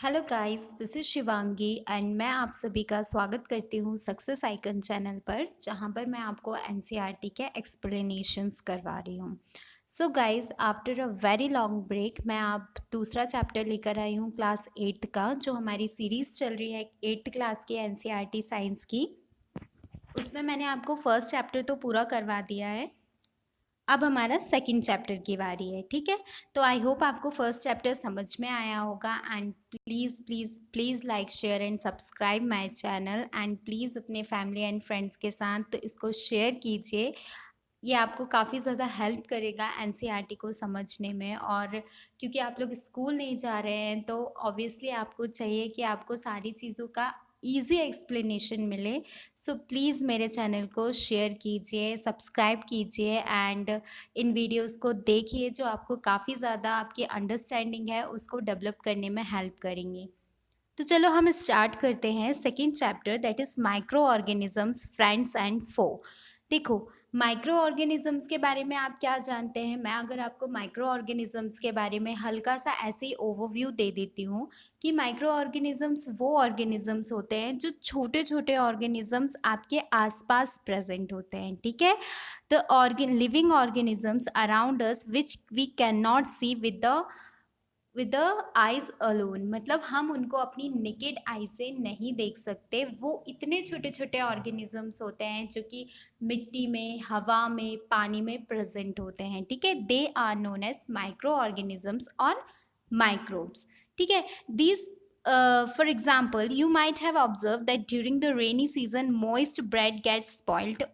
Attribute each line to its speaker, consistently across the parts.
Speaker 1: Hello guys, this is Shivangi and मैं आप सभी का स्वागत करती हूँ सक्सेस आइकन चैनल पर, जहाँ पर मैं आपको एनसीईआरटी के एक्सप्लेनेशंस करवा रही हूँ। So guys, after a very long break मैं आप दूसरा चैप्टर लेकर आई हूँ क्लास 8 का, जो हमारी सीरीज़ चल रही है 8th क्लास की एनसीईआरटी साइंस की। उसमें मैंने आपको फर्स्ट चैप्टर तो पूरा करवा दिया है। अब हमारा सेकंड चैप्टर की बारी है, ठीक है। तो आई होप आपको फर्स्ट चैप्टर समझ में आया होगा and please please please like share and subscribe my channel and please अपने फैमिली एंड फ्रेंड्स के साथ इसको शेयर कीजिए। ये आपको काफ़ी ज़्यादा हेल्प करेगा एनसीईआरटी को समझने में। और क्योंकि आप लोग स्कूल नहीं जा रहे हैं तो ऑब्वियसली आपको चाहिए कि आपको सारी चीज़ों का ईज़ी एक्सप्लेनेशन मिले। सो प्लीज़ मेरे चैनल को शेयर कीजिए, सब्सक्राइब कीजिए एंड इन वीडियोस को देखिए, जो आपको काफ़ी ज़्यादा आपकी अंडरस्टैंडिंग है उसको डेवलप करने में हेल्प करेंगे। तो चलो हम स्टार्ट करते हैं second chapter, that is microorganisms friends and foe. देखो, माइक्रो ऑर्गेनिजम्स के बारे में आप क्या जानते हैं? मैं अगर आपको माइक्रो ऑर्गेनिजम्स के बारे में हल्का सा ऐसे ही ओवरव्यू दे देती हूँ कि माइक्रो ऑर्गेनिजम्स वो ऑर्गेनिजम्स होते हैं जो छोटे छोटे ऑर्गेनिजम्स आपके आसपास प्रेजेंट होते हैं, ठीक है। The living organisms around us which we can not see with the eyes alone, मतलब हम उनको अपनी नेकेड आई से नहीं देख सकते। वो इतने छोटे छोटे ऑर्गेनिजम्स होते हैं जो कि मिट्टी में, हवा में, पानी में प्रेजेंट होते हैं, ठीक है। They are known as micro organisms और माइक्रोब्स, ठीक है। These for example, you might have observed that during the rainy season moist bread gets spoiled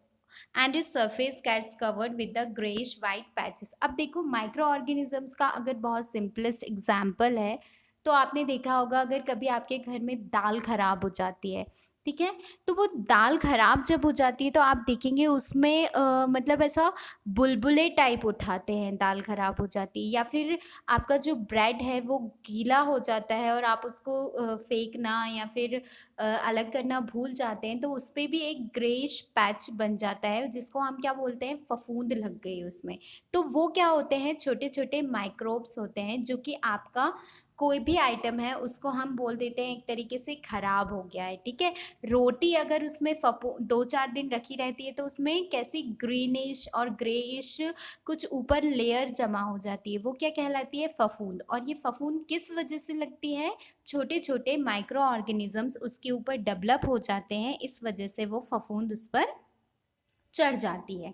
Speaker 1: and is surface gets covered with the greyish white patches. अब देखो, micro organisms का अगर बहुत simplest example है तो आपने देखा होगा, अगर कभी आपके घर में दाल खराब हो जाती है, ठीक है, तो वो दाल खराब जब हो जाती है तो आप देखेंगे उसमें मतलब ऐसा बुलबुले टाइप उठाते हैं, दाल खराब हो जाती है। या फिर आपका जो ब्रेड है वो गीला हो जाता है और आप उसको फेंकना या फिर अलग करना भूल जाते हैं, तो उस पे भी एक ग्रेइश पैच बन जाता है जिसको हम क्या बोलते हैं, फफूंद लग गई उसमें। तो वो क्या होते हैं, छोटे छोटे माइक्रोब्स होते हैं जो कि आपका कोई भी आइटम है उसको हम बोल देते हैं एक तरीके से खराब हो गया है, ठीक है। रोटी अगर उसमें फपू 2-4 दिन रखी रहती है तो उसमें कैसी ग्रीनिश और ग्रेइश कुछ ऊपर लेयर जमा हो जाती है, वो क्या कहलाती है, फफूंद। और ये फफूंद किस वजह से लगती है, छोटे छोटे माइक्रो ऑर्गेनिजम्स उसके ऊपर डेवलप हो जाते हैं, इस वजह से वो फफूंद उस पर चढ़ जाती है।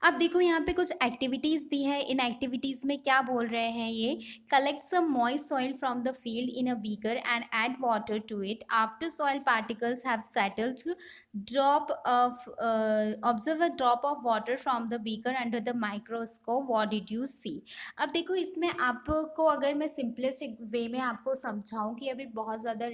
Speaker 1: अब देखो, यहाँ पे कुछ एक्टिविटीज़ दी है। इन एक्टिविटीज़ में क्या बोल रहे हैं ये, collect some moist soil from the field in a beaker and add water to it after soil particles have settled, drop of observe a drop of water from the beaker under the microscope, what did you see. अब देखो, इसमें आपको अगर मैं simplest way में आपको समझाऊं कि अभी बहुत ज़्यादा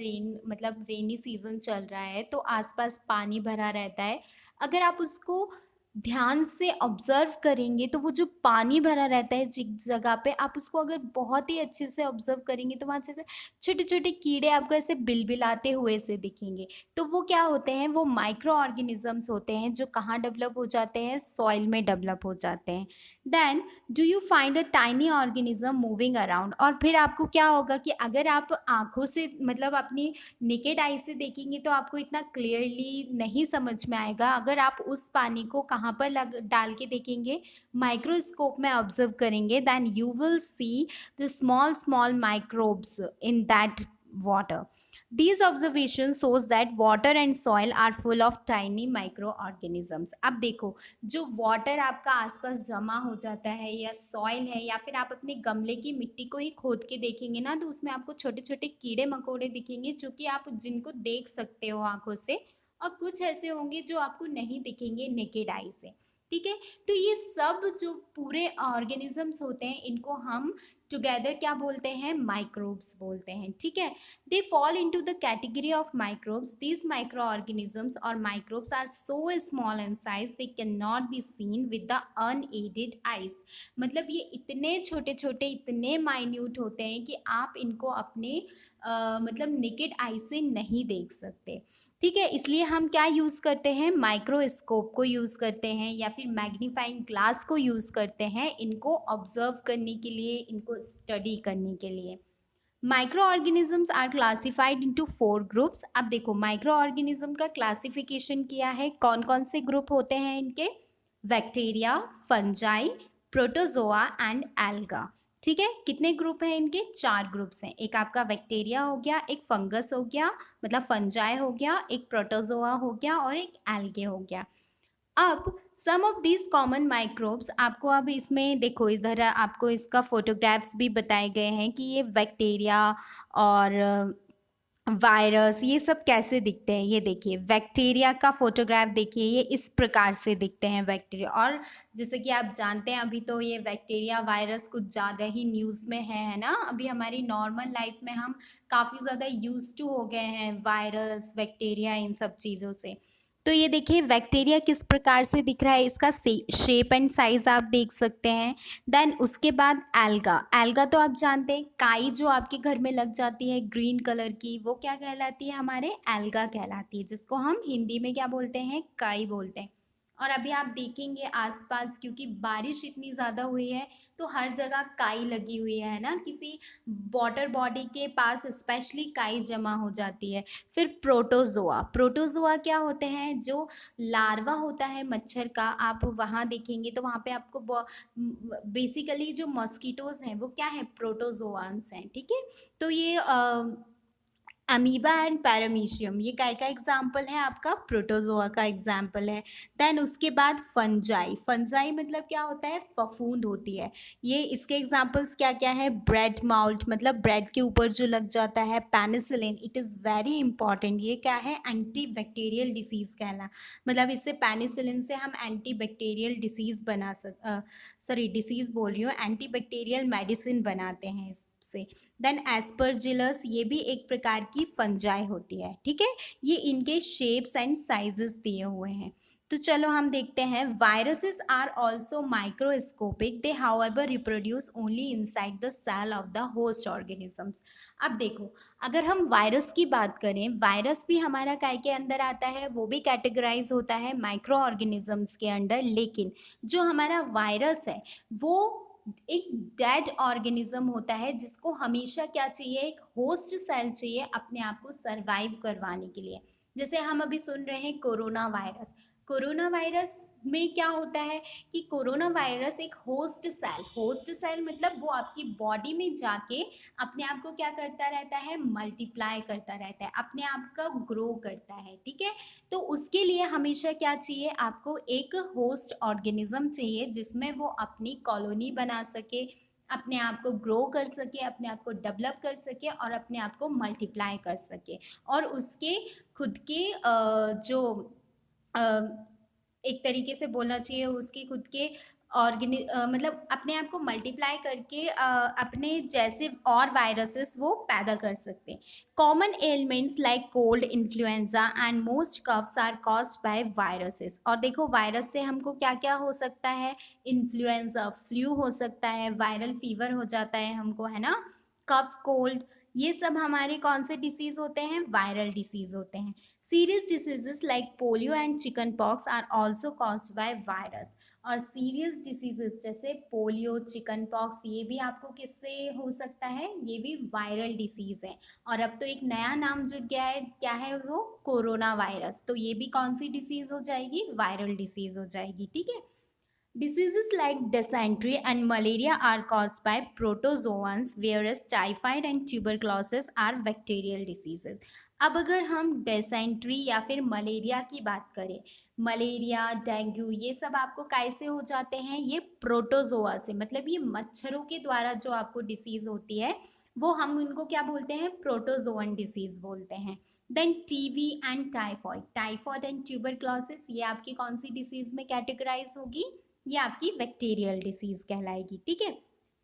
Speaker 1: मतलब रेनी सीजन चल रहा है तो आसपास पानी भरा रहता है। अगर आप उसको ध्यान से ऑब्जर्व करेंगे तो वो जो पानी भरा रहता है जिस जगह पे, आप उसको अगर बहुत ही अच्छे से ऑब्जर्व करेंगे तो वहाँ से छोटे छोटे कीड़े आपको ऐसे बिलबिलाते हुए से दिखेंगे। तो वो क्या होते हैं, वो माइक्रो ऑर्गेनिजम्स होते हैं जो कहाँ डेवलप हो जाते हैं, सॉइल में डेवलप हो जाते हैं। Then do you find a tiny organism moving around. और फिर आपको क्या होगा कि अगर आप आंखों से, मतलब अपनी नेकेड आई से देखेंगे तो आपको इतना क्लियरली नहीं समझ में आएगा। अगर आप उस पानी को कहाँ पर लग डाल के देखेंगे, माइक्रोस्कोप में ऑब्जर्व करेंगे, then you will see the small small microbes in that water. These observations shows that water and soil are full of tiny microorganisms. अब देखो, जो वाटर आपका आसपास जमा हो जाता है या सॉइल है या फिर आप अपने गमले की मिट्टी को ही खोद के देखेंगे ना, तो उसमें आपको छोटे छोटे कीड़े मकोड़े दिखेंगे जो कि आप जिनको देख सकते हो आंखों से, और कुछ ऐसे होंगे जो आपको नहीं दिखेंगे नेकेड आई से, ठीक है। तो ये सब जो पूरे ऑर्गेनिजम्स होते हैं इनको हम टुगेदर क्या बोलते हैं, माइक्रोब्स बोलते हैं, ठीक है। They fall into the category of microbes. These micro organisms और microbes are so small in size they can not be seen with the unaided eyes. मतलब ये इतने छोटे छोटे, इतने माइन्यूट होते हैं कि आप इनको अपने मतलब नेकेड आई से नहीं देख सकते, ठीक है। इसलिए हम क्या यूज़ करते हैं, माइक्रोस्कोप को यूज़ करते हैं या फिर मैग्नीफाइंग ग्लास को यूज़ करते हैं इनको ऑब्जर्व करने के लिए, इनको स्टडी करने के लिए। Micro organisms are classified into 4 groups. अब देखो माइक्रो ऑर्गेनिज्म का क्लासिफिकेशन किया है, कौन कौन से ग्रुप होते हैं इनके? Bacteria, fungi, protozoa and alga. ठीक है, कितने ग्रुप हैं इनके? 4 ग्रुप्स हैं। एक आपका बैक्टीरिया हो गया, एक फंगस हो गया मतलब फंजाई हो गया, एक प्रोटोजोआ हो गया और एक एल्गे हो गया। अब सम ऑफ दीज कॉमन माइक्रोब्स, आपको अब इसमें देखो इधर आपको इसका फोटोग्राफ्स भी बताए गए हैं कि ये बैक्टीरिया और वायरस ये सब कैसे दिखते हैं। ये देखिए बैक्टीरिया का फोटोग्राफ देखिए, ये इस प्रकार से दिखते हैं बैक्टीरिया। और जैसे कि आप जानते हैं अभी तो ये बैक्टीरिया वायरस कुछ ज़्यादा ही न्यूज़ में है ना। अभी हमारी नॉर्मल लाइफ में हम काफ़ी ज़्यादा यूज टू हो गए हैं वायरस बैक्टीरिया इन सब चीज़ों से। तो ये देखिए बैक्टीरिया किस प्रकार से दिख रहा है, इसका शेप एंड साइज आप देख सकते हैं। देन उसके बाद एल्गा। एल्गा तो आप जानते हैं काई जो आपके घर में लग जाती है ग्रीन कलर की, वो क्या कहलाती है? हमारे एल्गा कहलाती है, जिसको हम हिंदी में क्या बोलते हैं? काई बोलते हैं। और अभी आप देखेंगे आसपास क्योंकि बारिश इतनी ज़्यादा हुई है तो हर जगह काई लगी हुई है ना, किसी वाटर बॉडी के पास स्पेशली काई जमा हो जाती है। फिर प्रोटोजोआ। प्रोटोजोआ क्या होते हैं? जो लार्वा होता है मच्छर का, आप वहाँ देखेंगे तो वहाँ पे आपको बेसिकली जो मॉस्किटोज हैं वो क्या है? प्रोटोजोआंस हैं। ठीक है, तो ये अमीबा एंड पैरामीशियम ये काय का एग्जाम्पल है? आपका प्रोटोजोआ का एग्जाम्पल है। देन उसके बाद फंजाई। फंजाई मतलब क्या होता है? फफूंद होती है। ये इसके एग्जाम्पल्स क्या क्या है? ब्रेड माउल्ट मतलब ब्रेड के ऊपर जो लग जाता है। Penicillin, it is very important, ये क्या है? एंटी बैक्टीरियल डिसीज़ कहना, मतलब इससे पेनिसिलिन से हम एंटी बैक्टीरियल डिसीज़ बना डिसीज़ बोल रही हूँ, एंटी बैक्टीरियल मेडिसिन बनाते हैं इससे। देन एस्परजिलस, ये भी एक प्रकार की फंजाई होती है। ठीक है, ये इनके शेप्स एंड साइजेस दिए हुए हैं। तो चलो हम देखते हैं। Viruses are also microscopic, they however reproduce only inside the cell of the host organisms. अब देखो अगर हम वायरस की बात करें, वायरस भी हमारा काय के अंदर आता है, वो भी कैटेगराइज होता है माइक्रो ऑर्गेनिजम्स के अंडर। लेकिन जो हमारा वायरस है वो एक डेड ऑर्गेनिज्म होता है जिसको हमेशा क्या चाहिए? एक होस्ट सेल चाहिए अपने आप को सरवाइव करवाने के लिए। जैसे हम अभी सुन रहे हैं कोरोना वायरस। कोरोना वायरस में क्या होता है कि कोरोना वायरस एक होस्ट सेल मतलब वो आपकी बॉडी में जाके अपने आप को क्या करता रहता है? मल्टीप्लाई करता रहता है, अपने आप का ग्रो करता है। ठीक है, तो उसके लिए हमेशा क्या चाहिए? आपको एक होस्ट ऑर्गेनिज्म चाहिए जिसमें वो अपनी कॉलोनी बना सके, अपने आप को ग्रो कर सके, अपने आप को डेवलप कर सके और अपने आप को मल्टीप्लाई कर सके। और उसके खुद के जो अ, एक तरीके से बोलना चाहिए उसकी खुद के मतलब अपने आप को मल्टीप्लाई करके अपने जैसे और वायरसेस वो पैदा कर सकते हैं। Common elements like cold, influenza and most coughs are caused by viruses. और देखो वायरस से हमको क्या क्या हो सकता है? इन्फ्लुएंजा, फ्लू हो सकता है, वायरल फीवर हो जाता है हमको, है ना, कफ, कोल्ड, ये सब हमारे कौन से डिसीज होते हैं? वायरल डिसीज होते हैं। Serious diseases like polio and chicken pox are also caused by virus. और सीरियस डिसीजेस जैसे पोलियो, चिकन पॉक्स ये भी आपको किससे हो सकता है? ये भी वायरल डिसीज है। और अब तो एक नया नाम जुड़ गया है, क्या है वो? Corona virus. तो ये भी कौन सी डिसीज हो जाएगी? वायरल डिसीज हो जाएगी। ठीक है, diseases like dysentery and malaria are caused by protozoans, whereas typhoid and tuberculosis are bacterial diseases. अब अगर हम डेसेंट्री या फिर मलेरिया की बात करें, मलेरिया, डेंगू ये सब आपको कैसे हो जाते हैं? ये प्रोटोजोआ से, मतलब ये मच्छरों के द्वारा जो आपको डिसीज होती है वो हम उनको क्या बोलते हैं? प्रोटोजोअन डिसीज बोलते हैं। Then TV and typhoid, typhoid and tuberculosis ये आपकी कौन सी डिसीज में कैटेगराइज होगी? ये आपकी बैक्टीरियल डिसीज कहलाएगी। ठीक है,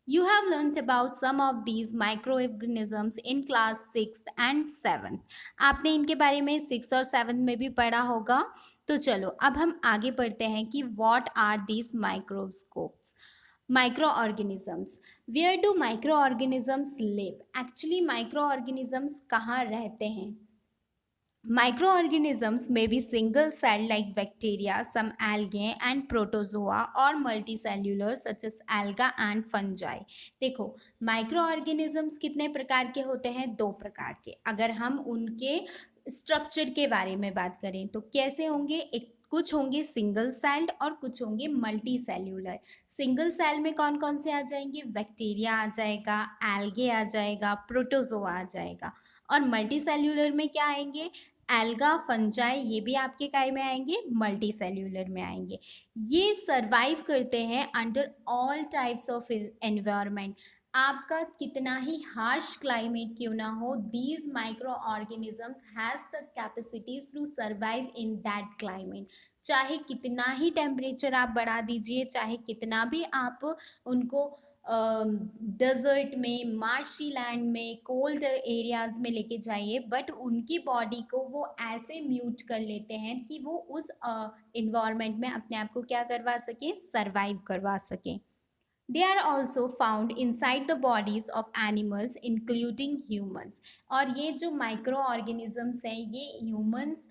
Speaker 1: you have learn about some of these micro organisms in class 6 and 7। आपने इनके बारे में 6 और 7 में भी पढ़ा होगा। तो चलो अब हम आगे पढ़ते हैं कि what are these microscopes, micro organisms. Where do micro organisms live? Actually micro organisms कहाँ रहते हैं? Microorganisms may be single cell like bacteria, some algae and protozoa or multicellular such as alga and fungi. देखो micro organisms कितने प्रकार के होते हैं? दो प्रकार के। अगर हम उनके स्ट्रक्चर के बारे में बात करें तो कैसे होंगे? एक कुछ होंगे सिंगल सेल्ड और कुछ होंगे मल्टी सेल्यूलर। सिंगल सेल में कौन कौन से आ जाएंगे? बैक्टीरिया आ जाएगा, एल्गे आ जाएगा, प्रोटोजोआ आ जाएगा। और मल्टी सेल्यूलर में क्या आएंगे? एल्गा, फंजाई, ये भी आपके काय में आएंगे, मल्टी सेल्यूलर में आएंगे। ये सरवाइव करते हैं under all types of environment. आपका कितना ही हार्श क्लाइमेट क्यों ना हो, these micro organisms has the capacities to survive in that climate. चाहे कितना ही टेम्परेचर आप बढ़ा दीजिए, चाहे कितना भी आप उनको डेजर्ट में, मार्शी लैंड में, कोल्ड एरियाज में लेके जाइए, बट उनकी बॉडी को वो ऐसे म्यूट कर लेते हैं कि वो उस इन्वायरमेंट में अपने आप को क्या करवा सकें? सर्वाइव करवा सकें। They are also found inside the bodies of animals including humans. और ये जो माइक्रो ऑर्गेनिजम्स हैं ये ह्यूमन्स,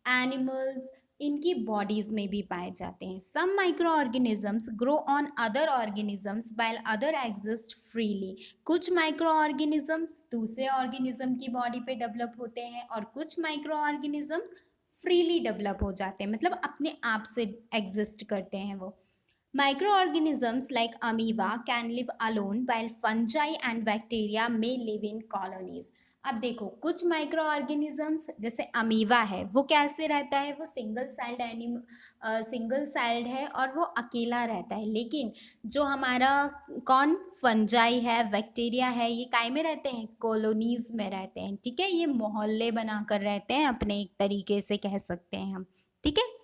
Speaker 1: एनिमल्स, इनकी बॉडीज में भी पाए जाते हैं। Some micro organisms grow on other organisms while other exist freely. कुछ माइक्रो ऑर्गेनिजम्स दूसरे ऑर्गेनिज्म की बॉडी पे डेवलप होते हैं और कुछ माइक्रो ऑर्गेनिजम्स फ्रीली डेवलप हो जाते हैं, मतलब अपने आप से एग्जिस्ट करते हैं वो। Microorganisms like amoeba can live alone while fungi and bacteria may live in colonies. अब देखो कुछ माइक्रो ऑर्गेनिजम्स जैसे अमीवा है वो कैसे रहता है? वो सिंगल सेल्ड है और वो अकेला रहता है। लेकिन जो हमारा कौन फंजाई है, बैक्टीरिया है, ये काय में रहते हैं? कॉलोनीज में रहते हैं। ठीक है, ये मोहल्ले बनाकर रहते हैं अपने, एक तरीके से कह सकते हैं हम। ठीक है,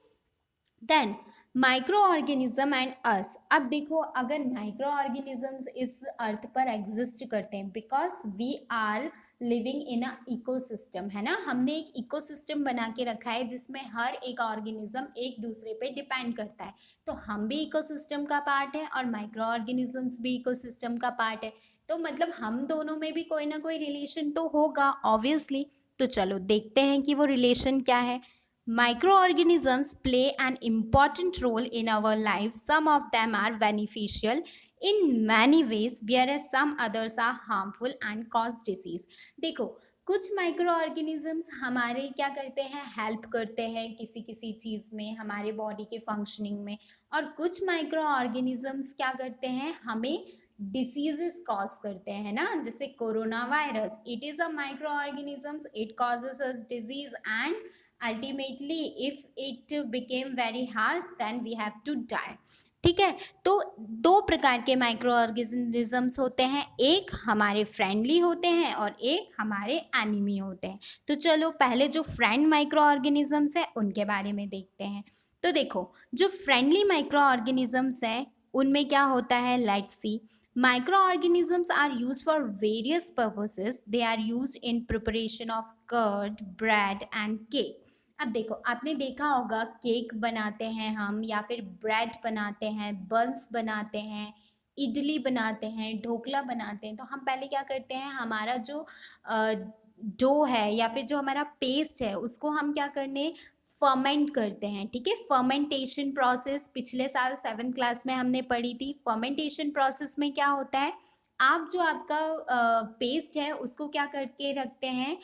Speaker 1: देन माइक्रो ऑर्गेनिज्म एंड अस। अब देखो अगर माइक्रो ऑर्गेनिजम्स इस अर्थ पर एग्जिस्ट करते हैं because we are living in a ecosystem, है ना। हमने एक इकोसिस्टम बना के रखा है जिसमें हर एक ऑर्गेनिज्म एक दूसरे पे डिपेंड करता है। तो हम भी इकोसिस्टम का पार्ट है और माइक्रो ऑर्गेनिजम्स भी इकोसिस्टम का पार्ट है। तो मतलब हम दोनों में भी कोई ना कोई रिलेशन तो होगा ऑब्वियसली। तो चलो देखते हैं कि वो रिलेशन क्या है। Microorganisms play an important role in our lives. Some of them are beneficial in many ways, whereas some others are harmful and cause disease. देखो कुछ माइक्रो ऑर्गेनिजम्स हमारे क्या करते हैं? हेल्प करते हैं किसी किसी चीज़ में, हमारे बॉडी के फंक्शनिंग में। और कुछ माइक्रो ऑर्गेनिजम्स क्या करते हैं? हमें डिसीजेस कॉज करते हैं ना, जैसे corona virus, it is a micro organisms, it causes us disease and ultimately if it became very harsh then we have to die. ठीक है, तो दो प्रकार के माइक्रो ऑर्गेनिजम्स होते हैं, एक हमारे फ्रेंडली होते हैं और एक हमारे एनिमी होते हैं। तो चलो पहले जो फ्रेंड माइक्रो ऑर्गेनिजम्स है उनके बारे में देखते हैं। तो देखो जो फ्रेंडली माइक्रो ऑर्गेनिजम्स हैं उनमें क्या होता है? Let's see. Microorganisms are used for various purposes. They are used in preparation of curd, bread and cake. अब देखो आपने देखा होगा केक बनाते हैं हम, या फिर ब्रेड बनाते हैं, बन्स बनाते हैं, इडली बनाते हैं, ढोकला बनाते हैं। तो हम पहले क्या करते हैं? हमारा जो डो है या फिर जो हमारा पेस्ट है उसको हम क्या करने? फर्मेंट करते हैं। ठीक है, फर्मेंटेशन प्रोसेस पिछले साल 7th क्लास में हमने पढ़ी थी। फर्मेंटेशन प्रोसेस में क्या होता है? आप जो आपका पेस्ट है उसको क्या करके रखते हैं?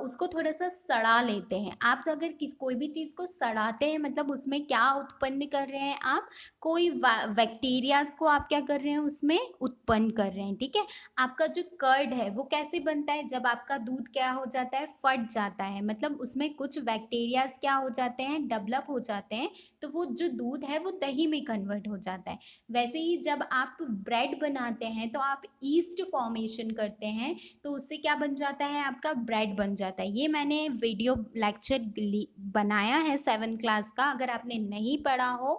Speaker 1: उसको थोड़ा सा सड़ा लेते हैं। आप अगर कोई भी चीज़ को सड़ाते हैं मतलब उसमें क्या उत्पन्न कर रहे हैं आप? कोई बैक्टीरियाज को आप क्या कर रहे हैं? उसमें उत्पन्न कर रहे हैं। ठीक है, आपका जो कर्ड है वो कैसे बनता है? जब आपका दूध क्या हो जाता है? फट जाता है, मतलब उसमें कुछ बैक्टीरियाज क्या हो जाते हैं? डेवलप हो जाते हैं, तो वो जो दूध है वो दही में कन्वर्ट हो जाता है। वैसे ही जब आप ब्रेड बनाते हैं तो आप ईस्ट फॉर्मेशन करते हैं, तो उससे क्या बन जाता है? आपका ब्रेड बन जाता है। ये मैंने वीडियो लेक्चर बनाया है 7th क्लास का, अगर आपने नहीं पढ़ा हो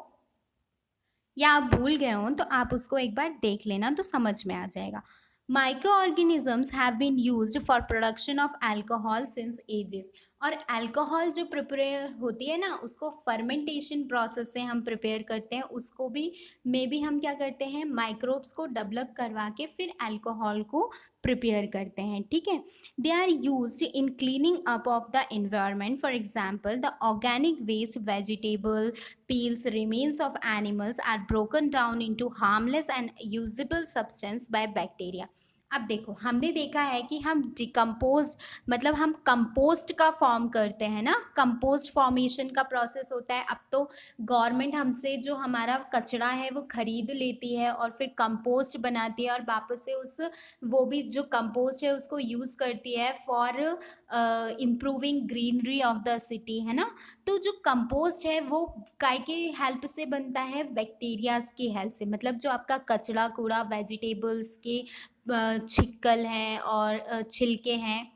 Speaker 1: या आप भूल गए हो तो आप उसको एक बार देख लेना तो समझ में आ जाएगा। Microorganisms have been used for production of alcohol since ages. और अल्कोहल जो प्रिपेयर होती है ना, उसको फर्मेंटेशन प्रोसेस से हम प्रिपेयर करते हैं, उसको भी हम क्या करते हैं, माइक्रोब्स को डेवलप करवा के फिर अल्कोहल को प्रिपेयर करते हैं, ठीक है। They are used in cleaning up of the environment, for example the organic waste, vegetable peels, remains of animals are broken down into harmless and usable substance by bacteria। अब देखो, हमने देखा है कि हम डिकम्पोज मतलब हम कंपोस्ट का फॉर्म करते हैं ना, कंपोस्ट फॉर्मेशन का प्रोसेस होता है। अब तो गवर्नमेंट हमसे जो हमारा कचरा है वो खरीद लेती है और फिर कंपोस्ट बनाती है और वापस से उस वो भी जो कंपोस्ट है उसको यूज़ करती है for improving greenery of the city, है ना। तो जो कंपोस्ट है वो काय के हेल्प से बनता है, बैक्टीरियाज की हेल्प से। मतलब जो आपका कचरा कूड़ा, वेजिटेबल्स के छिक्कल हैं और छिलके हैं,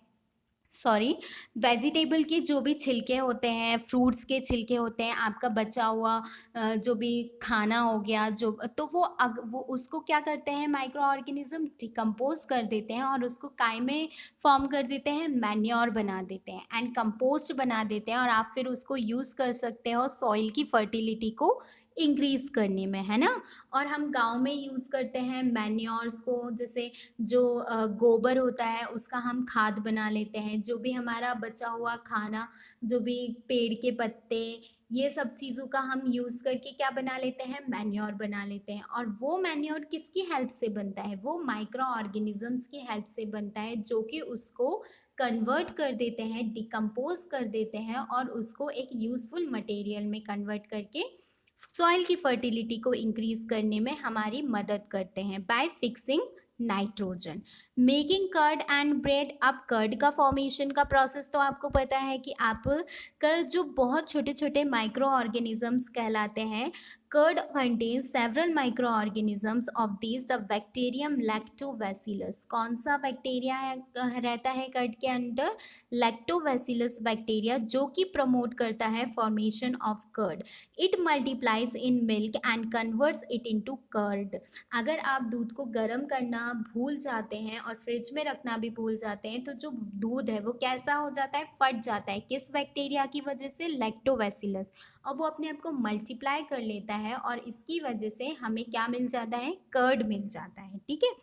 Speaker 1: सॉरी, वेजिटेबल के जो भी छिलके होते हैं, फ्रूट्स के छिलके होते हैं, आपका बचा हुआ जो भी खाना हो गया, जो तो वो उसको क्या करते हैं, माइक्रो ऑर्गेनिज्म डिकम्पोज कर देते हैं और उसको काय में फॉर्म कर देते हैं, मैन्योर बना देते हैं एंड कंपोस्ट बना देते हैं, और आप फिर उसको यूज़ कर सकते हो सॉइल की फर्टिलिटी को इंक्रीज करने में, है ना। और हम गांव में यूज़ करते हैं मैन्योर्स को, जैसे जो गोबर होता है उसका हम खाद बना लेते हैं, जो भी हमारा बचा हुआ खाना, जो भी पेड़ के पत्ते, ये सब चीज़ों का हम यूज़ करके क्या बना लेते हैं, मैन्योर बना लेते हैं। और वो मैन्योर किसकी हेल्प से बनता है, वो माइक्रो ऑर्गेनिजम्स की हेल्प से बनता है, जो कि उसको कन्वर्ट कर देते हैं, डिकम्पोज कर देते हैं और उसको एक यूज़फुल मटेरियल में कन्वर्ट करके सॉइल की फर्टिलिटी को इंक्रीज करने में हमारी मदद करते हैं by fixing nitrogen. Making curd and bread. अब कर्ड का फॉर्मेशन का प्रोसेस तो आपको पता है कि आप का जो बहुत छोटे छोटे माइक्रो ऑर्गेनिजम्स कहलाते हैं। Curd contains several micro organisms of these the bacterium lactobacillus. कौन सा बैक्टीरिया है रहता है कर्ड के अंदर, लैक्टोबैसिलस बैक्टीरिया, जो कि प्रमोट करता है formation of curd. It multiplies in milk and converts it into curd. अगर आप दूध को गर्म करना भूल जाते हैं और फ्रिज में रखना भी भूल जाते हैं तो जो दूध है वो कैसा हो जाता है, फट जाता है। किस बैक्टीरिया की वजह से, लैक्टोबैसिलस। और वो अपने आप को मल्टीप्लाई कर लेता है और इसकी वजह से हमें क्या मिल जाता है, कर्ड मिल जाता है, ठीक है।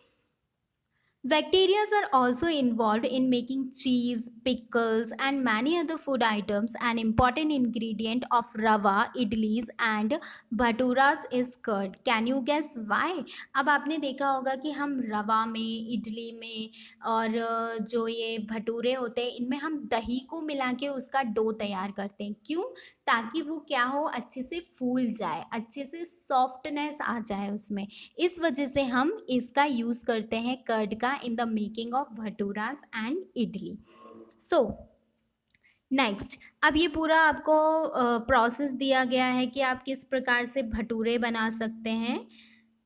Speaker 1: Bacteria are also involved in making cheese, pickles, and many other food items. An important ingredient of rava, idlis, and bhaturas is curd. Can you guess why? अब आपने देखा होगा कि हम रवा में, इडली में और जो ये भटूरे होते हैं इनमें हम दही को मिला के उसका डो तैयार करते हैं। क्यों? ताकि वो क्या हो, अच्छे से फूल जाए, अच्छे से सॉफ्टनेस आ जाए उसमें। इस वजह से हम इसका यूज़ करते हैं कर्ड का in the making of bhaturas and idli. So next, अब ये पूरा आपको प्रोसेस दिया गया है कि आप किस प्रकार से भटूरे बना सकते हैं।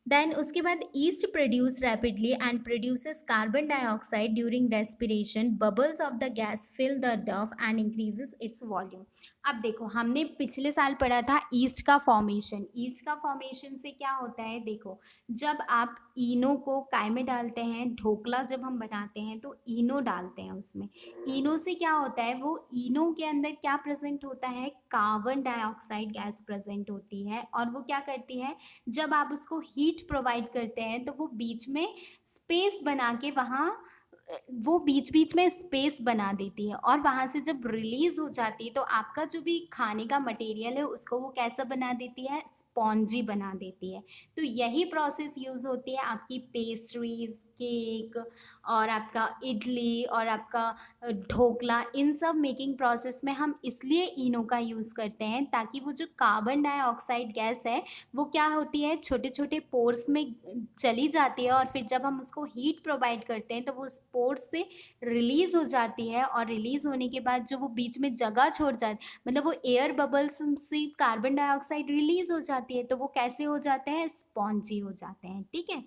Speaker 1: देन उसके बाद yeast produce rapidly and produces carbon dioxide during respiration. Bubbles of the gas fill the dough and increases its volume. अब देखो, हमने पिछले साल पढ़ा था ईस्ट का फॉर्मेशन। ईस्ट का फॉर्मेशन से क्या होता है, देखो, जब आप इनो को काय में डालते हैं, ढोकला जब हम बनाते हैं तो इनो डालते हैं उसमें। इनो से क्या होता है, वो इनो के अंदर क्या प्रेजेंट होता है, कार्बन डाइऑक्साइड गैस प्रेजेंट होती है और वो क्या करती है, जब आप उसको हीट प्रोवाइड करते हैं तो वो बीच में स्पेस बना के वहाँ वो बीच बीच में स्पेस बना देती है और वहाँ से जब रिलीज हो जाती है तो आपका जो भी खाने का मटेरियल है उसको वो कैसा बना देती है, स्पॉन्जी बना देती है। तो यही प्रोसेस यूज़ होती है आपकी पेस्ट्रीज, केक और आपका इडली और आपका ढोकला, इन सब मेकिंग प्रोसेस में हम इसलिए इनो का यूज़ करते हैं ताकि वो जो कार्बन डाइऑक्साइड गैस है वो क्या होती है, छोटे छोटे पोर्स में चली जाती है और फिर जब हम उसको हीट प्रोवाइड करते हैं तो वो पोर्स से रिलीज़ हो जाती है और रिलीज़ होने के बाद जो वो बीच में जगह छोड़ जाती, मतलब वो एयर बबल्स से कार्बन डाइऑक्साइड रिलीज़ हो जाती है तो वो कैसे हो जाते हैं, स्पॉन्जी हो जाते हैं, ठीक है।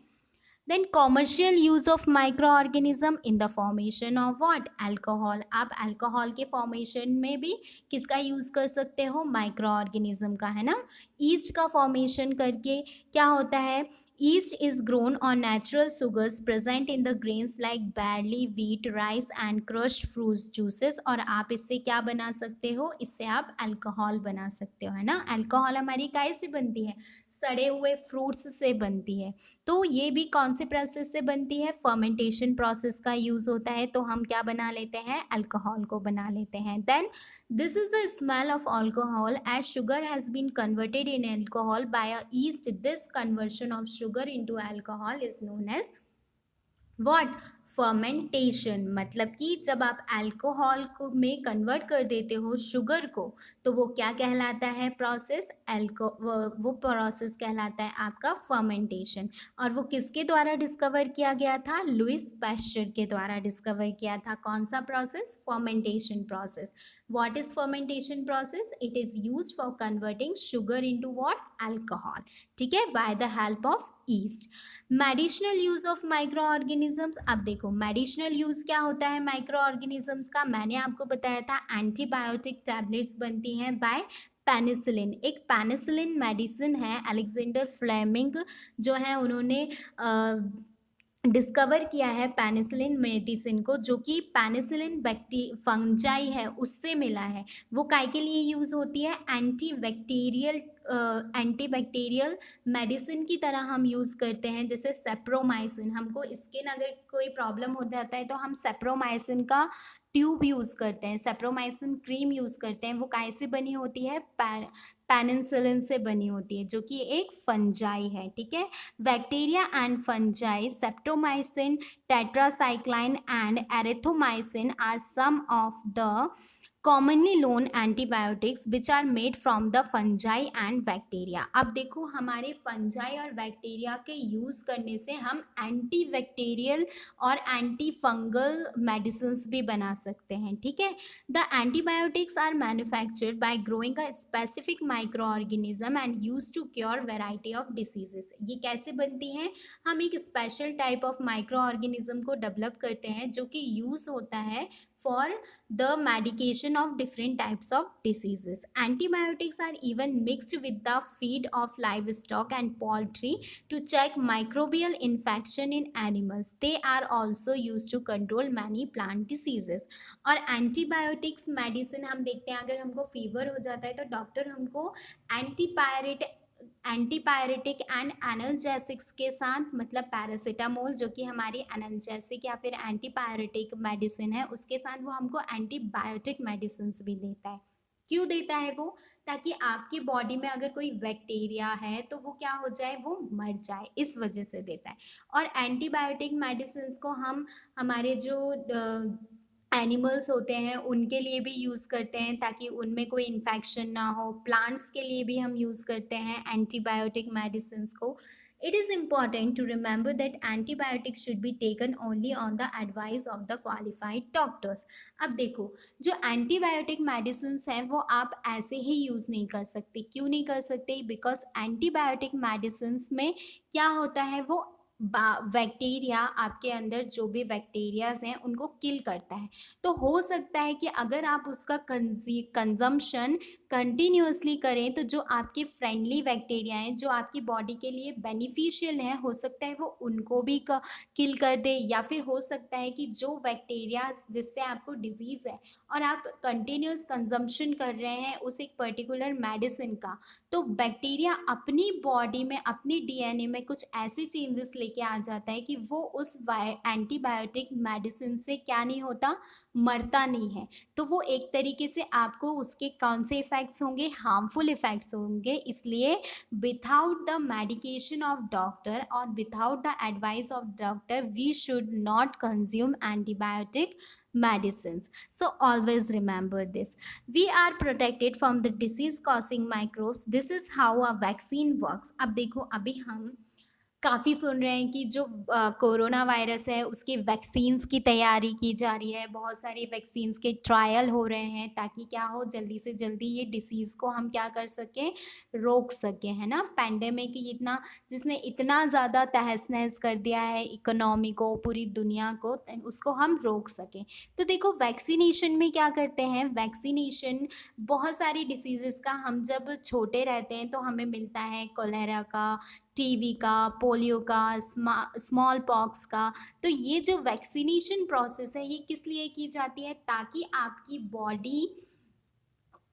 Speaker 1: Then commercial use of micro organism in the formation of what, alcohol. आप अल्कोहल के फॉर्मेशन में भी किसका यूज़ कर सकते हो, माइक्रो ऑर्गेनिज्म का, है ना। ईस्ट का फॉर्मेशन करके क्या होता है, Yeast is grown on natural sugars present in the grains like barley, wheat, rice and crushed fruit juices। और आप इससे क्या बना सकते हो, इससे आप अल्कोहल बना सकते हो, है ना। अल्कोहल हमारी काय से बनती है, सड़े हुए फ्रूट्स से बनती है। तो ये भी कौन से प्रोसेस से बनती है, फर्मेंटेशन प्रोसेस का यूज़ होता है। तो हम क्या बना लेते हैं, अल्कोहल को बना लेते हैं। Then this is the smell of alcohol as sugar has been converted in alcohol by a yeast। This conversion of sugar into alcohol is known as what, fermentation. मतलब कि जब आप अल्कोहल को में कन्वर्ट कर देते हो शुगर को, तो वो क्या कहलाता है प्रोसेस, वो प्रोसेस कहलाता है आपका फर्मेंटेशन। और वो किसके द्वारा डिस्कवर किया गया था, लुइस पैस्चर के द्वारा डिस्कवर किया था। कौन सा process, fermentation process. What is fermentation process, it is used for converting sugar into what, alcohol, ठीक है, by the help of east. Medicinal use of micro organisms. अब देखो मेडिसिनल यूज क्या होता है माइक्रो ऑर्गेनिजम्स का, मैंने आपको बताया था एंटीबायोटिक टैबलेट्स बनती हैं बाय पेनिसिलिन। एक पेनिसिलिन मेडिसिन है, अलेक्जेंडर फ्लेमिंग जो है उन्होंने डिस्कवर किया है पेनिसिलिन मेडिसिन को, जो कि पेनिसिलिन फंजाई है उससे मिला है। वो काय के लिए यूज़ होती है, एंटीबैक्टीरियल मेडिसिन की तरह हम यूज़ करते हैं। जैसे सेप्रोमाइसिन, हमको स्किन अगर कोई प्रॉब्लम हो जाता है तो हम सेप्रोमाइसिन का ट्यूब यूज़ करते हैं, सेप्रोमाइसिन क्रीम यूज़ करते हैं। वो काय से बनी होती है, पेनिसिलिन से बनी होती है, जो कि एक फंजाई है, ठीक है। Bacteria and fungi, streptomycin, tetracycline and erythromycin are some of the commonly known antibiotics which are made from the fungi and bacteria। अब देखो हमारे फंजाई और बैक्टीरिया के यूज़ करने से हम एंटी बैक्टीरियल और एंटी फंगल मेडिसिन भी बना सकते हैं, ठीक है। The antibiotics are manufactured by growing a specific micro organism and use to cure variety of diseases. ये कैसे बनती हैं, हम एक special type of micro organism को डेवलप करते हैं जो कि यूज़ होता है for the medication of different types of diseases। Antibiotics are even mixed with the feed of livestock and poultry to check microbial infection in animals। They are also used to control many plant diseases। और antibiotics medicine हम देखते हैं, अगर हमको fever हो जाता है तो डॉक्टर हमको एंटीपायरेटिक एंड एनाल्जेसिक्स के साथ, मतलब पैरासीटामोल जो कि हमारी एनाल्जेसिक या फिर एंटीपायरेटिक मेडिसिन है, उसके साथ वो हमको एंटीबायोटिक मेडिसिन भी देता है। क्यों देता है वो, ताकि आपकी बॉडी में अगर कोई बैक्टीरिया है तो वो क्या हो जाए, वो मर जाए, इस वजह से देता है। और एंटीबायोटिक मेडिसिन को हम हमारे जो एनिमल्स होते हैं उनके लिए भी यूज़ करते हैं ताकि उनमें कोई इन्फेक्शन ना हो। प्लांट्स के लिए भी हम यूज़ करते हैं एंटीबायोटिक मेडिसिन्स को। It is important to remember that antibiotics should be taken only on the advice of the qualified doctors. अब देखो जो एंटीबायोटिक मेडिसिन्स हैं वो आप ऐसे ही यूज़ नहीं कर सकते। क्यों नहीं कर सकते, बिकॉज एंटीबायोटिक मेडिसिन्स में क्या होता है, वो बैक्टीरिया, आपके अंदर जो भी बैक्टीरियाज हैं उनको किल करता है। तो हो सकता है कि अगर आप उसका कंजम्पशन कंटिन्यूअसली करें तो जो आपके फ्रेंडली बैक्टीरिया हैं, जो आपकी बॉडी के लिए बेनिफिशियल हैं, हो सकता है वो उनको भी किल कर दे। या फिर हो सकता है कि जो बैक्टीरिया जिससे आपको डिजीज़ है और आप कंटिन्यूस कंजम्पशन कर रहे हैं उस एक पर्टिकुलर मेडिसिन का, तो बैक्टीरिया अपनी बॉडी में, अपनी डीएनए में कुछ ऐसे चेंजेस लेके आ जाता है कि वो उस एंटीबायोटिक मेडिसिन से क्या नहीं होता, मरता नहीं है। तो वो एक तरीके से आपको उसके कौन से इफ़ेक्ट्स होंगे, हार्मफुल इफ़ेक्ट्स होंगे। इसलिए without the medication of doctor और without the advice of doctor we should not consume antibiotic medicines। So always remember this, we are protected from the disease causing microbes। This is how a vaccine works। अब देखो अभी हम काफ़ी सुन रहे हैं कि जो कोरोना वायरस है उसकी वैक्सीन्स की तैयारी की जा रही है, बहुत सारी वैक्सीन्स के ट्रायल हो रहे हैं ताकि क्या हो, जल्दी से जल्दी ये डिसीज़ को हम क्या कर सकें, रोक सकें, है ना। पैंडेमिक इतना, जिसने इतना ज़्यादा तहस नहस कर दिया है इकोनॉमी को, पूरी दुनिया को, उसको हम रोक सकें। तो देखो वैक्सीनेशन में क्या करते हैं, वैक्सीनेशन बहुत सारी डिसीज़ेस का, हम जब छोटे रहते हैं तो हमें मिलता है कोलेरा का टीबी का, पोलियो का, स्मॉल पॉक्स का। तो ये जो वैक्सीनेशन प्रोसेस है ये किस लिए की जाती है, ताकि आपकी बॉडी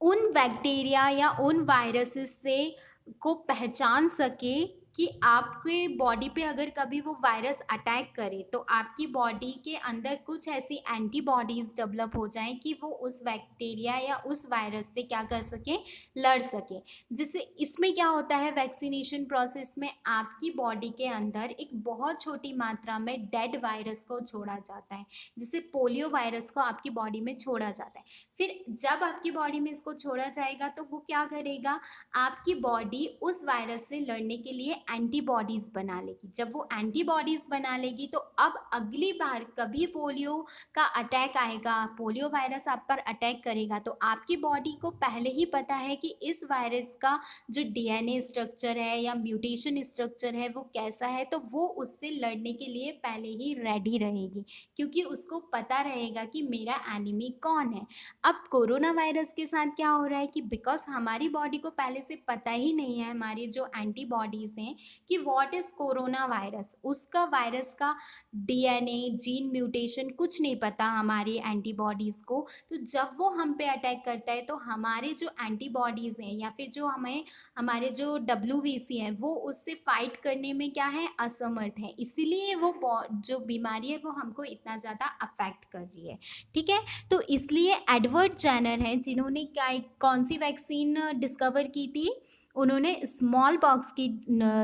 Speaker 1: उन बैक्टीरिया या उन वायरसेस से को पहचान सके कि आपके बॉडी पे अगर कभी वो वायरस अटैक करे तो आपकी बॉडी के अंदर कुछ ऐसी एंटीबॉडीज़ डेवलप हो जाएं कि वो उस बैक्टीरिया या उस वायरस से क्या कर सके, लड़ सके। जिससे इसमें क्या होता है, वैक्सीनेशन प्रोसेस में आपकी बॉडी के अंदर एक बहुत छोटी मात्रा में डेड वायरस को छोड़ा जाता है, जिसे पोलियो वायरस को आपकी बॉडी में छोड़ा जाता है। फिर जब आपकी बॉडी में इसको छोड़ा जाएगा तो वो क्या करेगा, आपकी बॉडी उस वायरस से लड़ने के लिए एंटीबॉडीज बना लेगी। जब वो एंटीबॉडीज बना लेगी तो अब अगली बार कभी पोलियो का अटैक आएगा, पोलियो वायरस आप पर अटैक करेगा, तो आपकी बॉडी को पहले ही पता है कि इस वायरस का जो डीएनए स्ट्रक्चर है या म्यूटेशन स्ट्रक्चर है वो कैसा है, तो वो उससे लड़ने के लिए पहले ही रेडी रहेगी, क्योंकि उसको पता रहेगा कि मेरा एनिमी कौन है। अब कोरोना वायरस के साथ क्या हो रहा है कि बिकॉज हमारी बॉडी को पहले से पता ही नहीं है, हमारी जो एंटीबॉडीज हैं, कि व्हाट इज कोरोना वायरस, उसका वायरस का डीएनए जीन म्यूटेशन कुछ नहीं पता हमारी एंटीबॉडीज को। तो जब वो हम पे अटैक करता है तो हमारे जो एंटीबॉडीज हैं या फिर जो हमें हमारे जो डब्ल्यूबीसी है वो उससे फाइट करने में क्या है, असमर्थ है। इसीलिए वो जो बीमारी है वो हमको इतना ज़्यादा अफेक्ट कर रही है। ठीक है, तो इसलिए एडवर्ड जेनर हैं जिन्होंने क्या कौन सी वैक्सीन डिस्कवर की थी, उन्होंने स्मॉल पॉक्स की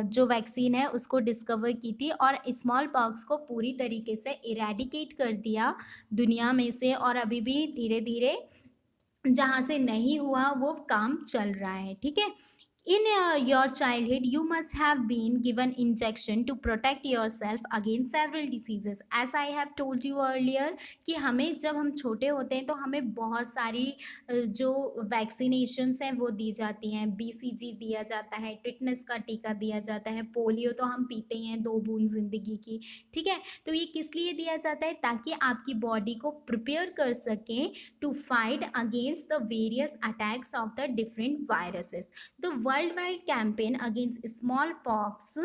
Speaker 1: जो वैक्सीन है उसको डिस्कवर की थी और स्मॉल पॉक्स को पूरी तरीके से इरेडिकेट कर दिया दुनिया में से, और अभी भी धीरे धीरे जहाँ से नहीं हुआ वो काम चल रहा है। ठीक है, in your childhood you must have been given injection to protect yourself against several diseases, as I have told you earlier कि हमें जब हम छोटे होते हैं तो हमें बहुत सारी जो वैक्सीनेशंस हैं वो दी जाती हैं। बीसीजी दिया जाता है, टिटनेस का टीका दिया जाता है, पोलियो तो हम पीते ही हैं 2 बूंद ज़िंदगी की। ठीक है, तो ये किस लिए दिया जाता है, ताकि आपकी बॉडी को प्रिपेयर कर सकें to fight against the various attacks of the different viruses. The worldwide campaign against smallpox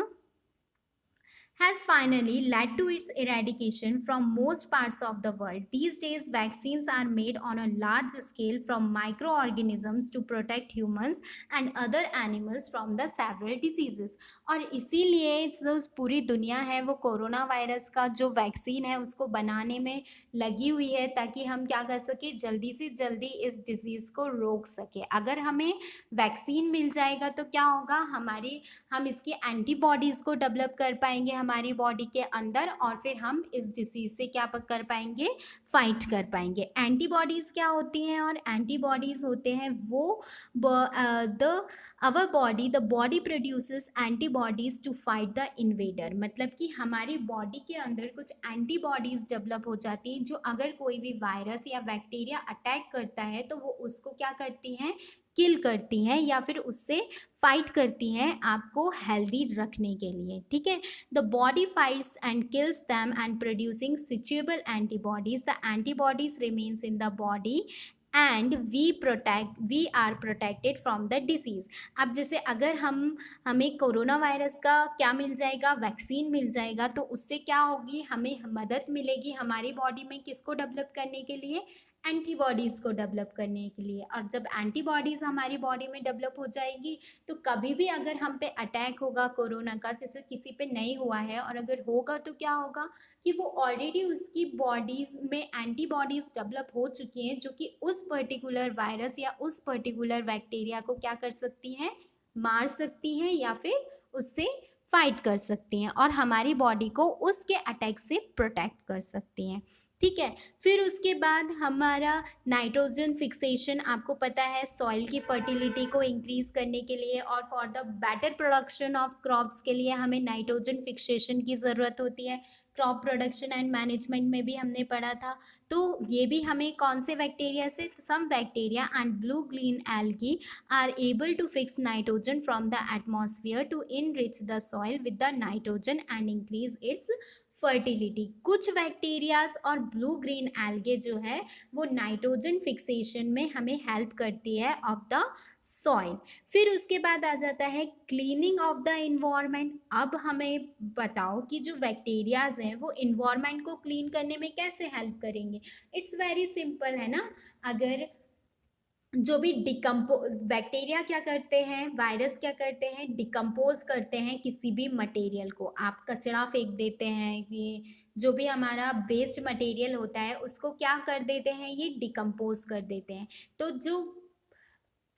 Speaker 1: has finally led to its eradication from most parts of the world. These days, vaccines are made on a large scale from microorganisms to protect humans and other animals from the several diseases. और इसीलिए जो पूरी दुनिया है वो corona virus का जो vaccine है उसको बनाने में लगी हुई है, ताकि हम क्या कर सके, जल्दी से जल्दी इस डिजीज़ को रोक सके। अगर हमें वैक्सीन मिल जाएगा तो क्या होगा, हम इसकी एंटीबॉडीज़ को डेवलप कर पाएंगे हमारी बॉडी के अंदर, और फिर हम इस डिसीज़ से क्या कर पाएंगे, फाइट कर पाएंगे। एंटीबॉडीज़ क्या होती हैं, और एंटीबॉडीज़ होते हैं वो the body produces antibodies to fight the invader. मतलब कि हमारी बॉडी के अंदर कुछ एंटीबॉडीज़ डेवलप हो जाती हैं जो अगर कोई भी वायरस या बैक्टीरिया अटैक करता है तो वो उसको क्या करती हैं, किल करती हैं या फिर उससे फाइट करती हैं आपको हेल्दी रखने के लिए। ठीक है, the body fights and kills them and producing suitable antibodies, the antibodies remains in the body and we are protected from the disease. अब जैसे अगर हमें कोरोना वायरस का क्या मिल जाएगा, वैक्सीन मिल जाएगा, तो उससे क्या होगी, हमें मदद मिलेगी हमारी बॉडी में किसको डेवलप करने के लिए, एंटीबॉडीज़ को डेवलप करने के लिए। और जब एंटीबॉडीज़ हमारी बॉडी में डेवलप हो जाएगी तो कभी भी अगर हम पे अटैक होगा कोरोना का, जैसे किसी पे नहीं हुआ है और अगर होगा तो क्या होगा कि वो ऑलरेडी उसकी बॉडीज़ में एंटीबॉडीज़ डेवलप हो चुकी हैं जो कि उस पर्टिकुलर वायरस या उस पर्टिकुलर बैक्टीरिया को क्या कर सकती हैं, मार सकती हैं या फिर उससे फाइट कर सकती हैं और हमारी बॉडी को उसके अटैक से प्रोटेक्ट कर सकती हैं। ठीक है, फिर उसके बाद हमारा नाइट्रोजन फिक्सेशन, आपको पता है सॉइल की फर्टिलिटी को इंक्रीज़ करने के लिए और for the better production of crops के लिए हमें नाइट्रोजन फिक्सेशन की ज़रूरत होती है। क्रॉप प्रोडक्शन एंड मैनेजमेंट में भी हमने पढ़ा था। तो ये भी हमें कौन से बैक्टीरिया से, some bacteria and blue green algae are able to fix nitrogen from the atmosphere to enrich the soil with the nitrogen and increase its fertility. कुछ बैक्टीरियाज और ब्लू ग्रीन एल्गे जो है वो नाइट्रोजन फिक्सेशन में हमें help करती है of the soil. फिर उसके बाद आ जाता है क्लीनिंग ऑफ द इन्वायरमेंट। अब हमें बताओ कि जो बैक्टीरियाज हैं वो इन्वायरमेंट को क्लीन करने में कैसे हेल्प करेंगे। इट्स वेरी सिंपल है ना। अगर जो भी डिकम्पो बैक्टीरिया क्या करते हैं, वायरस क्या करते हैं, डिकम्पोज करते हैं किसी भी मटेरियल को। आप कचरा फेंक देते हैं, ये जो भी हमारा वेस्ट मटेरियल होता है उसको क्या कर देते हैं, ये डिकम्पोज कर देते हैं। तो जो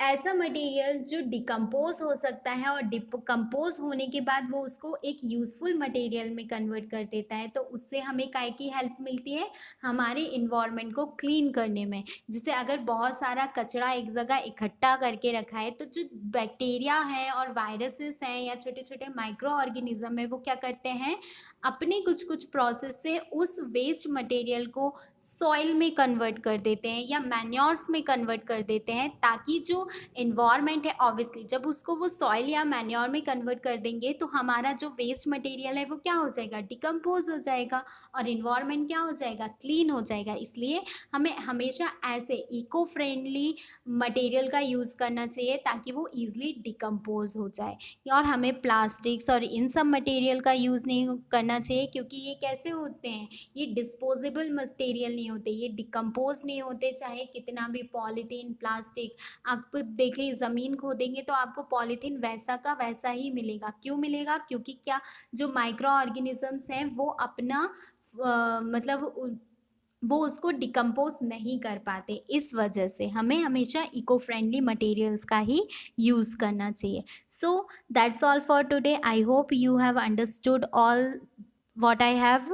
Speaker 1: ऐसा मटेरियल जो डिकम्पोज हो सकता है और डिकम्पोज होने के बाद वो उसको एक यूज़फुल मटेरियल में कन्वर्ट कर देता है, तो उससे हमें काय की हेल्प मिलती है, हमारे इन्वायरमेंट को क्लीन करने में। जैसे अगर बहुत सारा कचरा एक जगह इकट्ठा करके रखा है तो जो बैक्टीरिया हैं और वायरसेस हैं या छोटे छोटे माइक्रो ऑर्गेनिज्म है वो क्या करते हैं, अपने कुछ कुछ प्रोसेस से उस वेस्ट मटेरियल को सॉइल में कन्वर्ट कर देते हैं या मैन्योर्स में कन्वर्ट कर देते हैं, ताकि जो इन्वायरमेंट है ऑब्वियसली जब उसको वो सॉइल या मैन्योर में कन्वर्ट कर देंगे तो हमारा जो वेस्ट मटेरियल है वो क्या हो जाएगा, डिकम्पोज हो जाएगा और इन्वायरमेंट क्या हो जाएगा, क्लीन हो जाएगा। इसलिए हमें हमेशा ऐसे इको फ्रेंडली मटेरियल का यूज़ करना चाहिए ताकि वो ईजिली डिकम्पोज हो जाए। और हमें प्लास्टिक्स और इन सब मटेरियल का यूज़ नहीं करना चाहिए, क्योंकि ये कैसे होते हैं, ये डिस्पोजेबल मटेरियल नहीं होते, ये डिकम्पोज नहीं होते। चाहे कितना भी पॉलीथीन प्लास्टिक आप देखिए ज़मीन खोदेंगे तो आपको पॉलीथीन वैसा का वैसा ही मिलेगा। क्यों मिलेगा, क्योंकि क्या जो माइक्रो ऑर्गेनिजम्स हैं वो अपना मतलब वो उसको डिकम्पोज नहीं कर पाते। इस वजह से हमें हमेशा इको फ्रेंडली मटेरियल्स का ही यूज़ करना चाहिए। So that's all for today. I hope you have understood all what I have